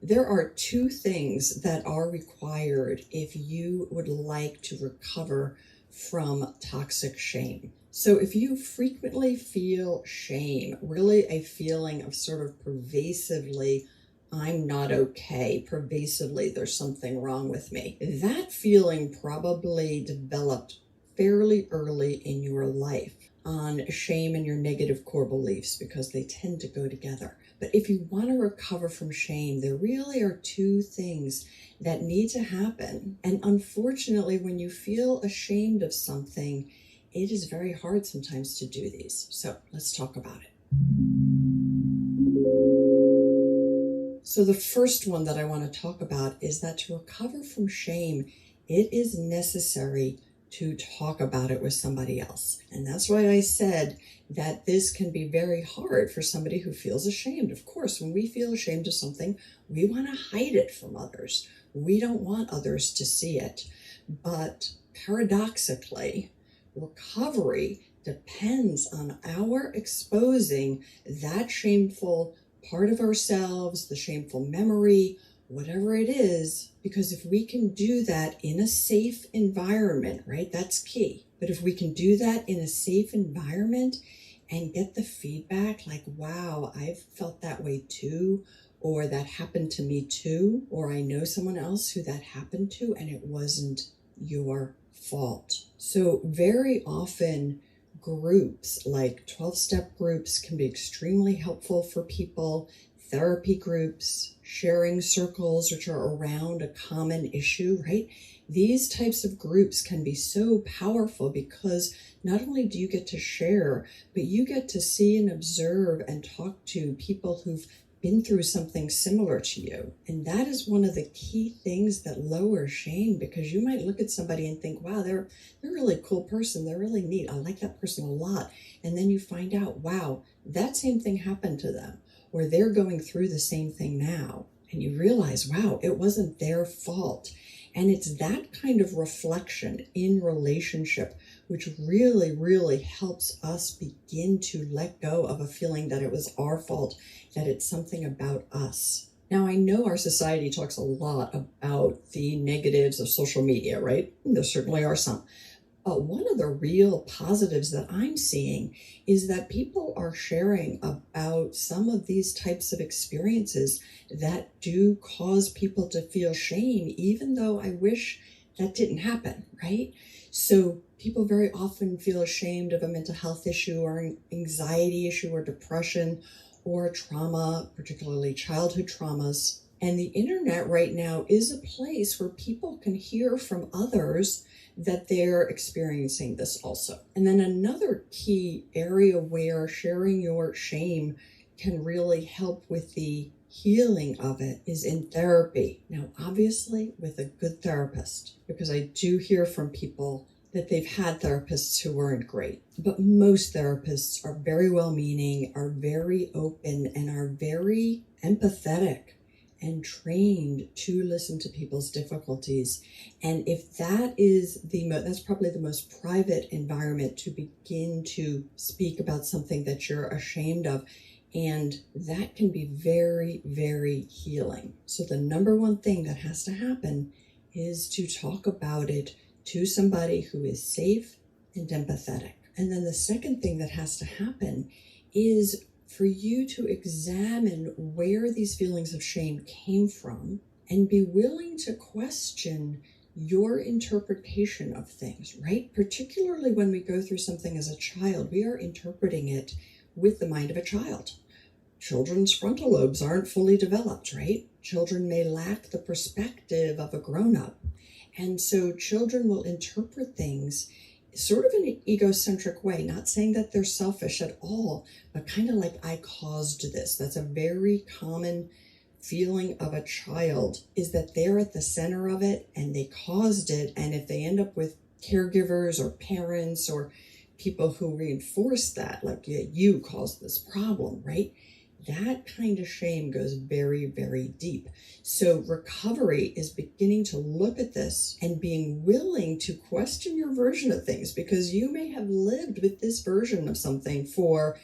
There are two things that are required if you would like to recover from toxic shame. So if you frequently feel shame, really a feeling of sort of pervasively, I'm not okay, pervasively, there's something wrong with me, that feeling probably developed fairly early in your life on shame and your negative core beliefs, because they tend to go together. But if you want to recover from shame, there really are two things that need to happen. And unfortunately, when you feel ashamed of something, it is very hard sometimes to do these. So let's talk about it. So the first one that I want to talk about is that to recover from shame, it is necessary to talk about it with somebody else. And that's why I said that this can be very hard for somebody who feels ashamed. Of course, when we feel ashamed of something, we want to hide it from others. We don't want others to see it. But paradoxically, recovery depends on our exposing that shameful part of ourselves, the shameful memory, whatever it is, because if we can do that in a safe environment, right, that's key. But if we can do that in a safe environment and get the feedback like, wow, I've felt that way too, or that happened to me too, or I know someone else who that happened to and it wasn't your fault. So very often groups like 12-step groups can be extremely helpful for people. Therapy groups, sharing circles, which are around a common issue, right? These types of groups can be so powerful because not only do you get to share, but you get to see and observe and talk to people who've been through something similar to you. And that is one of the key things that lowers shame, because you might look at somebody and think, wow, they're a really cool person. They're really neat. I like that person a lot. And then you find out, wow, that same thing happened to them, or they're going through the same thing now. And you realize, wow, it wasn't their fault. And it's that kind of reflection in relationship which really, really helps us begin to let go of a feeling that it was our fault, that it's something about us. Now, I know our society talks a lot about the negatives of social media, right? There certainly are some. But one of the real positives that I'm seeing is that people are sharing about some of these types of experiences that do cause people to feel shame, even though I wish that didn't happen, right? So people very often feel ashamed of a mental health issue or an anxiety issue or depression or trauma, particularly childhood traumas. And the internet right now is a place where people can hear from others that they're experiencing this also. And then another key area where sharing your shame can really help with the healing of it is in therapy. Now, obviously with a good therapist, because I do hear from people that they've had therapists who weren't great. But most therapists are very well-meaning, are very open, and are very empathetic and trained to listen to people's difficulties. And if that is that's probably the most private environment to begin to speak about something that you're ashamed of. And that can be very, very healing. So the number one thing that has to happen is to talk about it to somebody who is safe and empathetic. And then the second thing that has to happen is for you to examine where these feelings of shame came from and be willing to question your interpretation of things, right? Particularly when we go through something as a child, we are interpreting it with the mind of a child. Children's frontal lobes aren't fully developed, right? Children may lack the perspective of a grown-up. And so children will interpret things sort of in an egocentric way, not saying that they're selfish at all, but kind of like, I caused this. That's a very common feeling of a child, is that they're at the center of it and they caused it. And if they end up with caregivers or parents or people who reinforce that, like, yeah, you caused this problem, right? That kind of shame goes very, very deep. So recovery is beginning to look at this and being willing to question your version of things, because you may have lived with this version of something for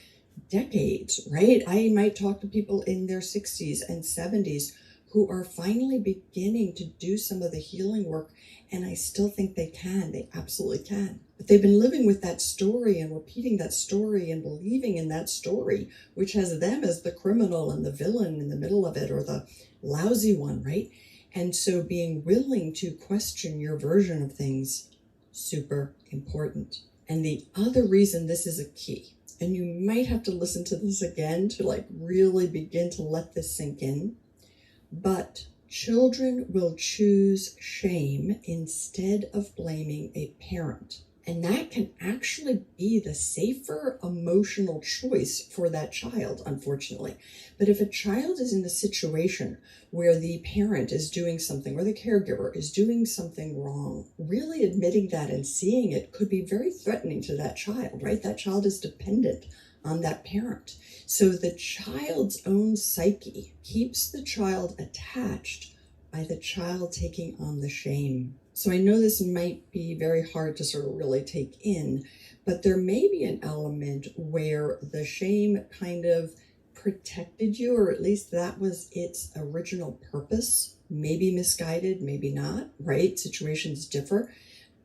decades, right? I might talk to people in their 60s and 70s who are finally beginning to do some of the healing work, and I still think they can. They absolutely can. But they've been living with that story and repeating that story and believing in that story, which has them as the criminal and the villain in the middle of it, or the lousy one, right? And so being willing to question your version of things, super important. And the other reason this is a key, and you might have to listen to this again to like really begin to let this sink in, but children will choose shame instead of blaming a parent. And that can actually be the safer emotional choice for that child, unfortunately. But if a child is in a situation where the parent is doing something or the caregiver is doing something wrong, really admitting that and seeing it could be very threatening to that child, right? That child is dependent on that parent. So the child's own psyche keeps the child attached by the child taking on the shame. So I know this might be very hard to sort of really take in, but there may be an element where the shame kind of protected you, or at least that was its original purpose. Maybe misguided, maybe not, right? Situations differ.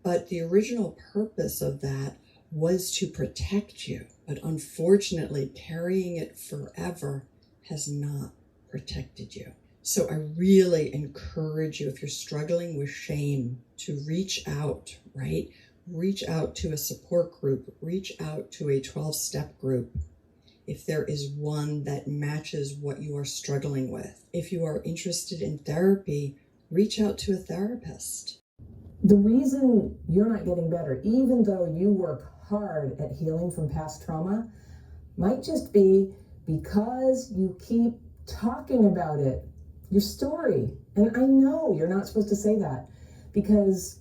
But the original purpose of that was to protect you. But unfortunately, carrying it forever has not protected you. So I really encourage you, if you're struggling with shame, to reach out, right? Reach out to a support group, reach out to a 12-step group, if there is one that matches what you are struggling with. If you are interested in therapy, reach out to a therapist. The reason you're not getting better, even though you work hard at healing from past trauma, might just be because you keep talking about it. Your story. And I know you're not supposed to say that because,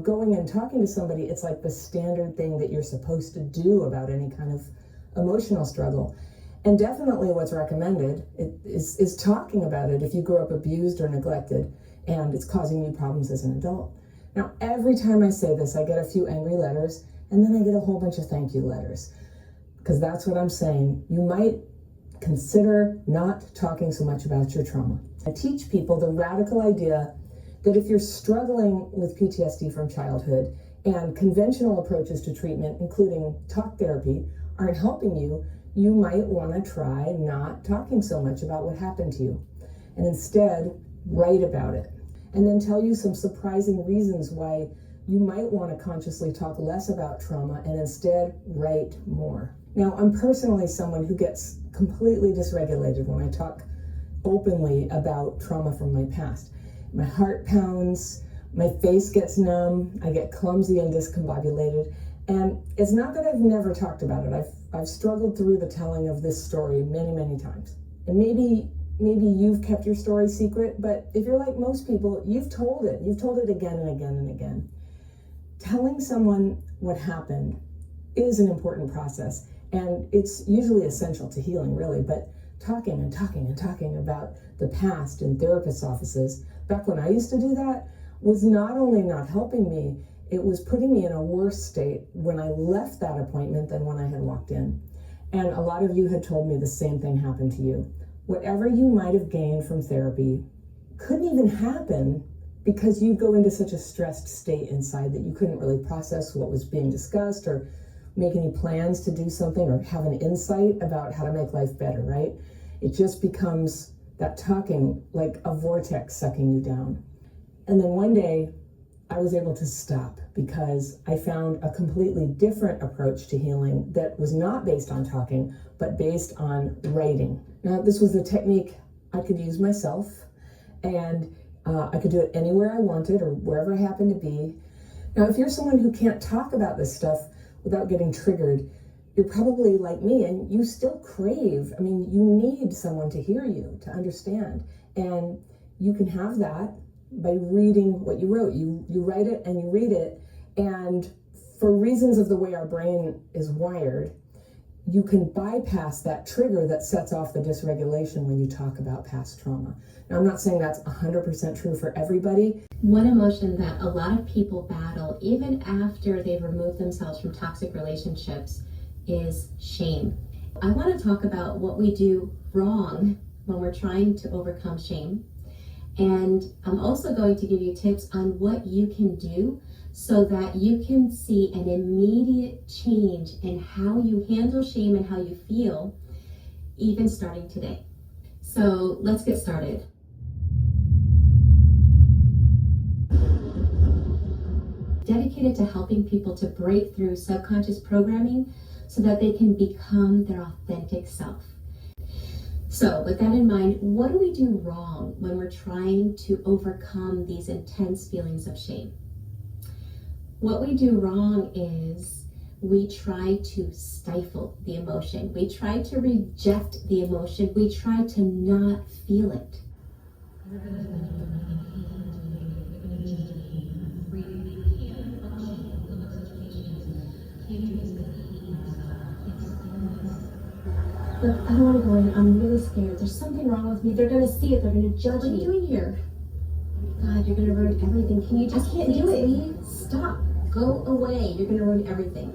going and talking to somebody, it's like the standard thing that you're supposed to do about any kind of emotional struggle. And definitely what's recommended is talking about it if you grew up abused or neglected and it's causing you problems as an adult. Now, every time I say this, I get a few angry letters and then I get a whole bunch of thank you letters, because that's what I'm saying. You might consider not talking so much about your trauma. I teach people the radical idea that if you're struggling with PTSD from childhood and conventional approaches to treatment, including talk therapy, aren't helping you, you might want to try not talking so much about what happened to you and instead write about it. And then tell you some surprising reasons why you might want to consciously talk less about trauma and instead write more. Now, I'm personally someone who gets completely dysregulated when I talk openly about trauma from my past. My heart pounds, my face gets numb, I get clumsy and discombobulated. And it's not that I've never talked about it. I've struggled through the telling of this story many, many times. And maybe you've kept your story secret, but if you're like most people, you've told it. You've told it again and again and again. Telling someone what happened is an important process. And it's usually essential to healing, really, but talking and talking and talking about the past in therapists' offices, back when I used to do that, was not only not helping me, it was putting me in a worse state when I left that appointment than when I had walked in. And a lot of you had told me the same thing happened to you. Whatever you might have gained from therapy couldn't even happen because you'd go into such a stressed state inside that you couldn't really process what was being discussed or make any plans to do something or have an insight about how to make life better, right? It just becomes that talking like a vortex sucking you down. And then one day I was able to stop because I found a completely different approach to healing that was not based on talking, but based on writing. Now, this was a technique I could use myself, and I could do it anywhere I wanted or wherever I happened to be. Now, if you're someone who can't talk about this stuff without getting triggered, you're probably like me and you still crave, you need someone to hear you, to understand. And you can have that by reading what you wrote. You write it and you read it, and for reasons of the way our brain is wired, you can bypass that trigger that sets off the dysregulation when you talk about past trauma. Now, I'm not saying that's 100% true for everybody. One emotion that a lot of people battle, even after they've removed themselves from toxic relationships, is shame. I want to talk about what we do wrong when we're trying to overcome shame, And I'm also going to give you tips on what you can do so that you can see an immediate change in how you handle shame and how you feel, even starting today. So let's get started. Dedicated to helping people to break through subconscious programming so that they can become their authentic self. So with that in mind, what do we do wrong when we're trying to overcome these intense feelings of shame? What we do wrong is we try to stifle the emotion. We try to reject the emotion. We try to not feel it. Look, I don't want to go in. I'm really scared. There's something wrong with me. They're going to see it. They're going to judge me. What are you doing here? God, you're going to ruin everything. Can you just can't do it? Leave? Stop. Go away. You're going to ruin everything.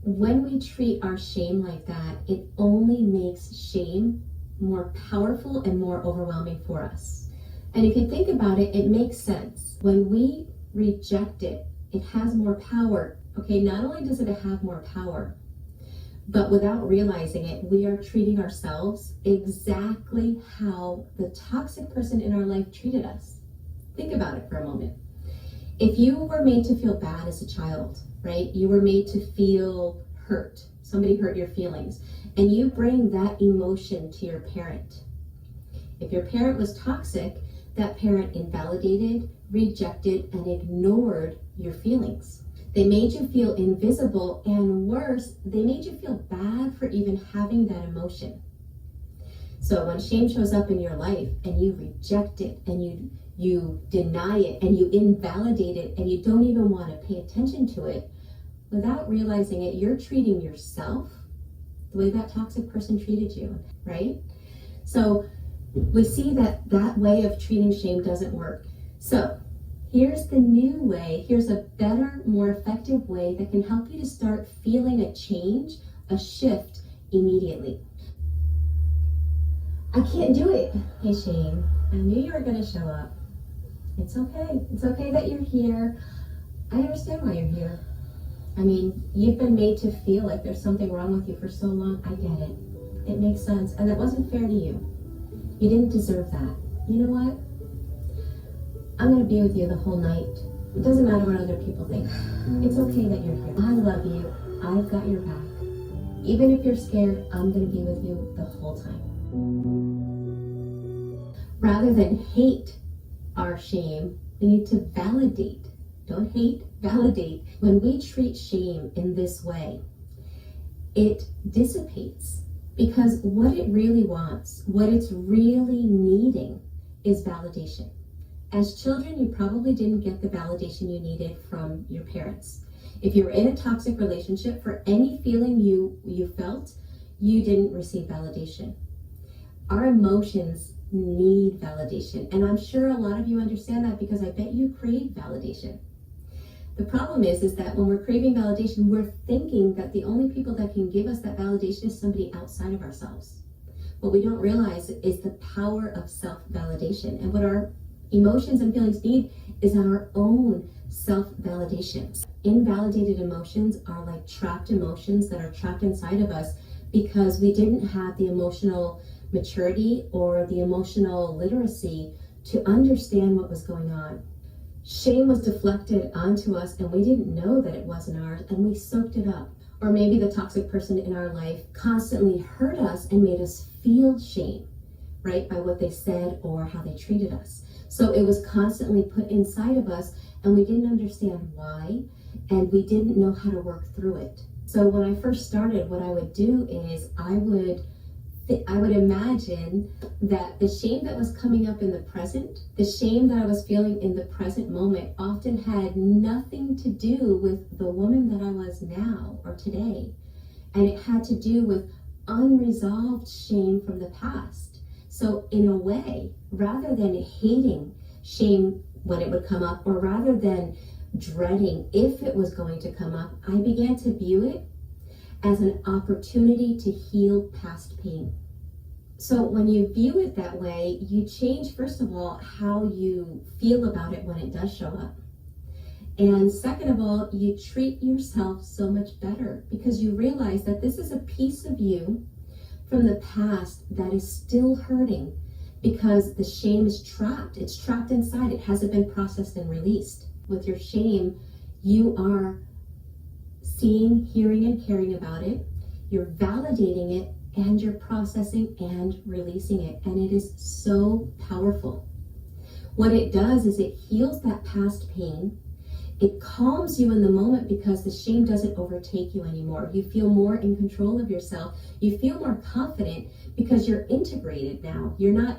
When we treat our shame like that, it only makes shame more powerful and more overwhelming for us. And if you think about it, it makes sense. When we reject it, it has more power. Okay, not only does it have more power, but without realizing it, we are treating ourselves exactly how the toxic person in our life treated us. Think about it for a moment. If you were made to feel bad as a child, right? You were made to feel hurt. Somebody hurt your feelings. And you bring that emotion to your parent. If your parent was toxic, that parent invalidated, rejected, and ignored your feelings. They made you feel invisible, and worse, they made you feel bad for even having that emotion. So when shame shows up in your life and you reject it and you deny it and you invalidate it and you don't even want to pay attention to it, without realizing it, you're treating yourself the way that toxic person treated you, right? So we see that that way of treating shame doesn't work. So here's the new way. Here's a better, more effective way that can help you to start feeling a change, a shift immediately. I can't do it. Hey, shame, I knew you were going to show up. It's okay. It's okay that you're here. I understand why you're here. I mean, you've been made to feel like there's something wrong with you for so long. I get it. It makes sense. And that wasn't fair to you. You didn't deserve that. You know what? I'm going to be with you the whole night. It doesn't matter what other people think. It's okay that you're here. I love you. I've got your back. Even if you're scared, I'm going to be with you the whole time. Rather than hate our shame, we need to validate. Don't hate, validate. When we treat shame in this way, it dissipates, because what it really wants, what it's really needing, is validation. As children, you probably didn't get the validation you needed from your parents. If you were in a toxic relationship, for any feeling you felt, you didn't receive validation. Our emotions need validation, and I'm sure a lot of you understand that, because I bet you crave validation. The problem is that when we're craving validation, we're thinking that the only people that can give us that validation is somebody outside of ourselves. What we don't realize is the power of self-validation, and what our emotions and feelings need is our own self-validation. Invalidated emotions are like trapped emotions that are trapped inside of us because we didn't have the emotional maturity or the emotional literacy to understand what was going on. Shame was deflected onto us and we didn't know that it wasn't ours, and we soaked it up. Or maybe the toxic person in our life constantly hurt us and made us feel shame, right, by what they said or how they treated us. So it was constantly put inside of us, and we didn't understand why, and we didn't know how to work through it. So when I first started, what I would do is I would imagine that the shame that was coming up in the present, the shame that I was feeling in the present moment, often had nothing to do with the woman that I was now or today. And it had to do with unresolved shame from the past. So in a way, rather than hating shame when it would come up, or rather than dreading if it was going to come up, I began to view it as an opportunity to heal past pain. So when you view it that way, you change, first of all, how you feel about it when it does show up. And second of all, you treat yourself so much better because you realize that this is a piece of you from the past that is still hurting because the shame is trapped. It's trapped inside. It hasn't been processed and released. With your shame, you are seeing, hearing, and caring about it. You're validating it, and you're processing and releasing it. And it is so powerful. What it does is it heals that past pain. It calms you in the moment because the shame doesn't overtake you anymore. You feel more in control of yourself. You feel more confident because you're integrated now. You're not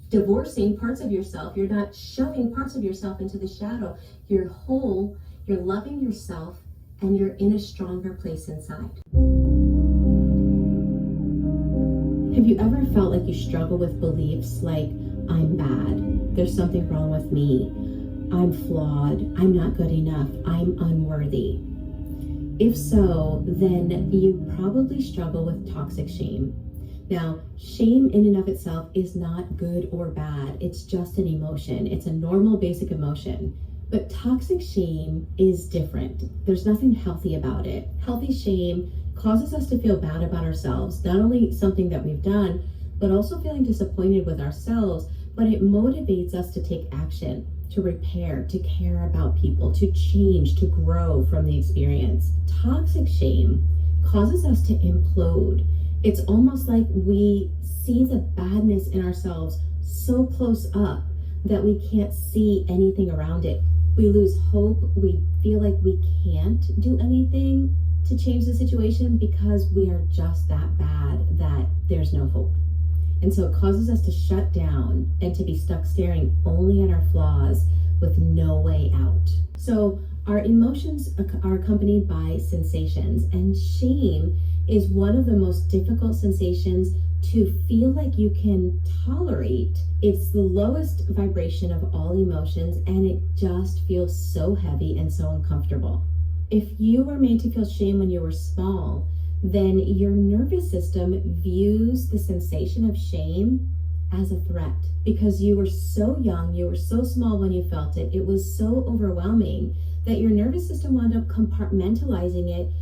divorcing parts of yourself. You're not shoving parts of yourself into the shadow. You're whole, you're loving yourself, and you're in a stronger place inside. Have you ever felt like you struggle with beliefs like, I'm bad, there's something wrong with me, I'm flawed, I'm not good enough, I'm unworthy? If so, then you probably struggle with toxic shame. Now, shame in and of itself is not good or bad. It's just an emotion. It's a normal, basic emotion. But toxic shame is different. There's nothing healthy about it. Healthy shame causes us to feel bad about ourselves, not only something that we've done, but also feeling disappointed with ourselves, but it motivates us to take action, to repair, to care about people, to change, to grow from the experience. Toxic shame causes us to implode. It's almost like we see the badness in ourselves so close up that we can't see anything around it. We lose hope. We feel like we can't do anything to change the situation because we are just that bad that there's no hope. And so it causes us to shut down and to be stuck staring only at our flaws with no way out. So our emotions are accompanied by sensations, and shame is one of the most difficult sensations to feel like you can tolerate. It's the lowest vibration of all emotions, and it just feels so heavy and so uncomfortable. If you were made to feel shame when you were small, then your nervous system views the sensation of shame as a threat because you were so young, you were so small when you felt it. It was so overwhelming that your nervous system wound up compartmentalizing it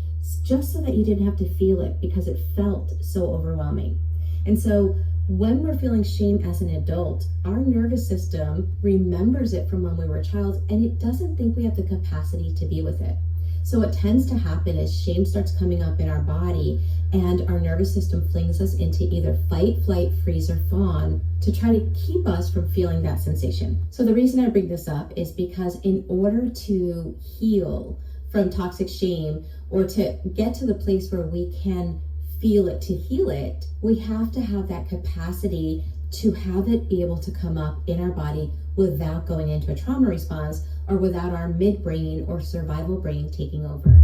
just so that you didn't have to feel it because it felt so overwhelming. And so when we're feeling shame as an adult, our nervous system remembers it from when we were a child, and it doesn't think we have the capacity to be with it. So what tends to happen is shame starts coming up in our body, and our nervous system flings us into either fight, flight, freeze, or fawn to try to keep us from feeling that sensation. So the reason I bring this up is because in order to heal from toxic shame, or to get to the place where we can feel it to heal it, we have to have that capacity to have it be able to come up in our body without going into a trauma response or without our midbrain or survival brain taking over.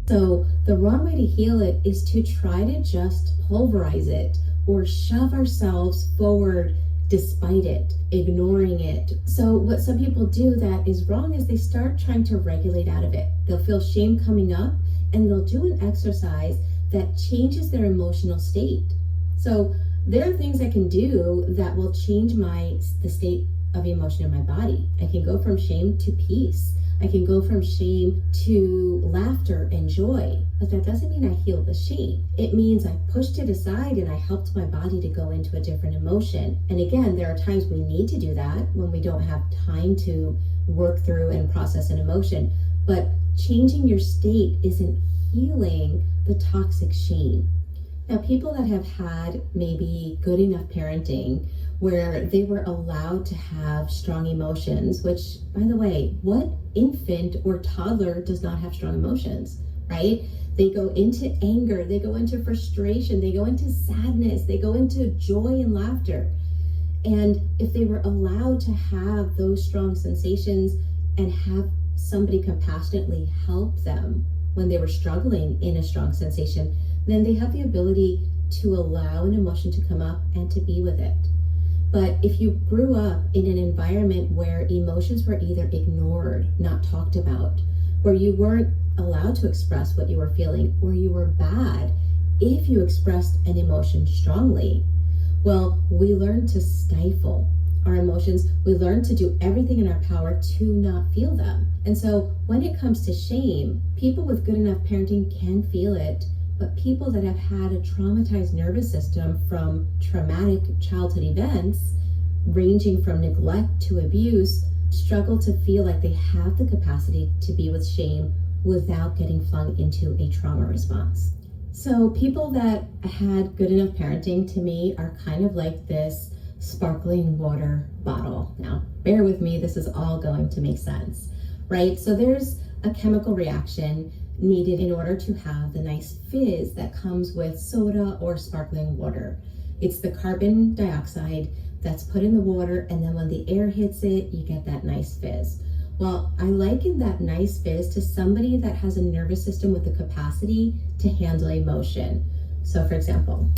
So the wrong way to heal it is to try to just pulverize it or shove ourselves forward despite it, ignoring it. So what some people do that is wrong is they start trying to regulate out of it. They'll feel shame coming up and they'll do an exercise that changes their emotional state. So there are things I can do that will change the state of emotion in my body. I can go from shame to peace. I can go from shame to laughter and joy, but that doesn't mean I healed the shame. It means I pushed it aside and I helped my body to go into a different emotion. And again, there are times we need to do that when we don't have time to work through and process an emotion. But changing your state isn't healing the toxic shame. Now, people that have had maybe good enough parenting where they were allowed to have strong emotions, which, by the way, what infant or toddler does not have strong emotions, right? They go into anger, they go into frustration, they go into sadness, they go into joy and laughter. And if they were allowed to have those strong sensations and have somebody compassionately help them when they were struggling in a strong sensation, then they have the ability to allow an emotion to come up and to be with it. But if you grew up in an environment where emotions were either ignored, not talked about, where you weren't allowed to express what you were feeling, or you were bad if you expressed an emotion strongly, Well, we learn to stifle our emotions. We learn to do everything in our power to not feel them. And so when it comes to shame, people with good enough parenting can feel it, but people that have had a traumatized nervous system from traumatic childhood events, ranging from neglect to abuse, struggle to feel like they have the capacity to be with shame without getting flung into a trauma response. So people that had good enough parenting, to me, are kind of like this sparkling water bottle. Now, bear with me, this is all going to make sense, right? So there's a chemical reaction needed in order to have the nice fizz that comes with soda or sparkling water. It's the carbon dioxide that's put in the water, and then when the air hits it, you get that nice fizz. Well, I liken that nice fizz to somebody that has a nervous system with the capacity to handle emotion. So for example,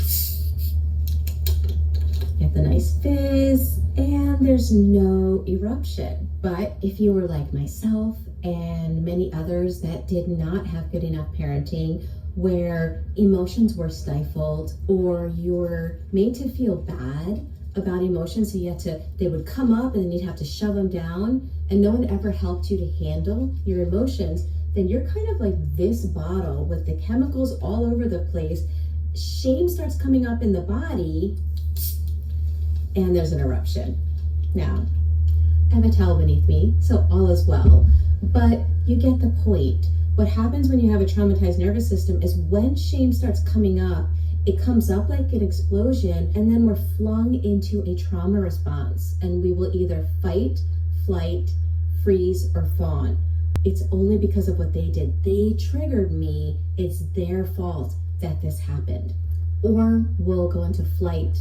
get the nice fizz and there's no eruption. But if you were like myself and many others that did not have good enough parenting, where emotions were stifled or you were made to feel bad about emotions, so they would come up and then you'd have to shove them down, and no one ever helped you to handle your emotions, then you're kind of like this bottle with the chemicals all over the place. Shame starts coming up in the body and there's an eruption. Now, I have a towel beneath me, so all is well, but you get the point. What happens when you have a traumatized nervous system is when shame starts coming up, it comes up like an explosion, and then we're flung into a trauma response, and we will either fight, flight, freeze, or fawn. It's only because of what they did. They triggered me. It's their fault that this happened. Or we'll go into flight,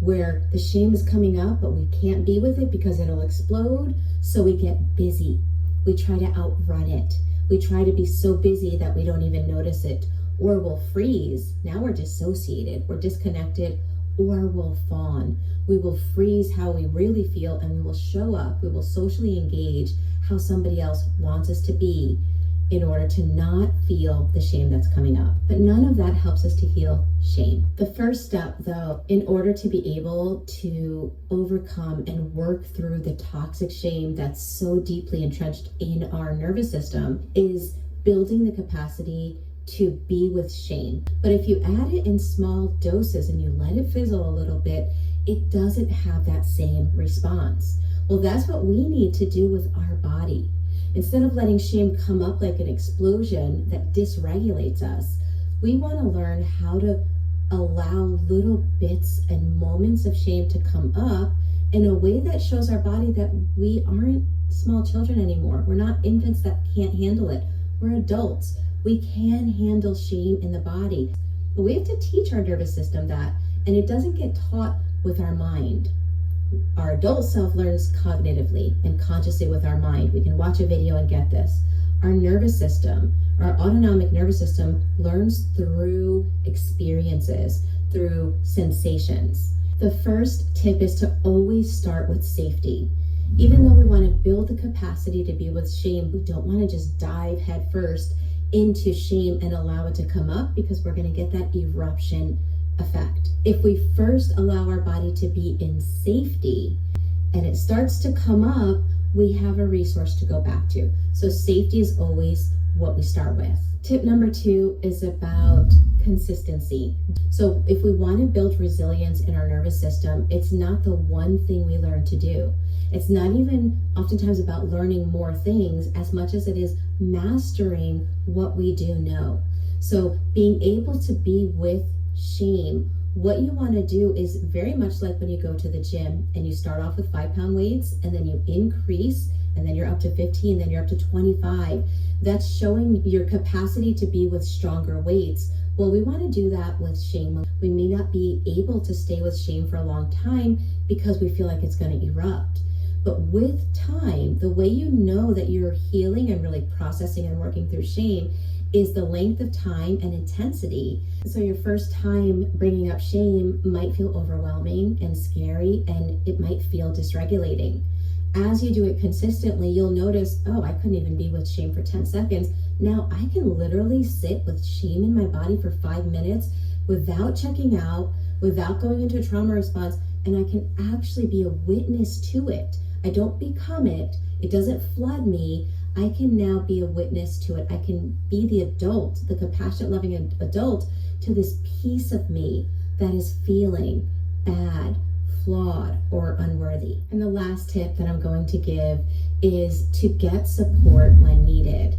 where the shame is coming up, but we can't be with it because it'll explode, so we get busy. We try to outrun it. We try to be so busy that we don't even notice it. Or we'll freeze. Now we're dissociated, we're disconnected, or we'll fawn. We will freeze how we really feel, and we will show up. We will socially engage how somebody else wants us to be in order to not feel the shame that's coming up. But none of that helps us to heal shame. The first step, though, in order to be able to overcome and work through the toxic shame that's so deeply entrenched in our nervous system, is building the capacity to be with shame. But if you add it in small doses and you let it fizzle a little bit, it doesn't have that same response. Well, that's what we need to do with our body. Instead of letting shame come up like an explosion that dysregulates us, we want to learn how to allow little bits and moments of shame to come up in a way that shows our body that we aren't small children anymore. We're not infants that can't handle it. We're adults. We can handle shame in the body. But we have to teach our nervous system that, and it doesn't get taught with our mind. Our adult self learns cognitively and consciously with our mind. We can watch a video and get this. Our nervous system, our autonomic nervous system, learns through experiences, through sensations. The first tip is to always start with safety. Even though we want to build the capacity to be with shame, we don't want to just dive headfirst into shame and allow it to come up, because we're going to get that eruption effect. If we first allow our body to be in safety and it starts to come up, we have a resource to go back to. So safety is always what we start with. Tip number 2 is about consistency. So if we want to build resilience in our nervous system, it's not the one thing we learn to do. It's not even oftentimes about learning more things as much as it is mastering what we do know. So being able to be with shame, what you want to do is very much like when you go to the gym and you start off with 5-pound weights and then you increase and then you're up to 15, then you're up to 25. That's showing your capacity to be with stronger weights. Well, we want to do that with shame. We may not be able to stay with shame for a long time because we feel like it's going to erupt. But with time, the way you know that you're healing and really processing and working through shame is the length of time and intensity. So your first time bringing up shame might feel overwhelming and scary, and it might feel dysregulating. As you do it consistently, you'll notice, oh, I couldn't even be with shame for 10 seconds. Now I can literally sit with shame in my body for 5 minutes without checking out, without going into a trauma response, and I can actually be a witness to it. I don't become it. It doesn't flood me. I can now be a witness to it. I can be the adult, the compassionate, loving adult to this piece of me that is feeling bad, flawed, or unworthy. And the last tip that I'm going to give is to get support when needed.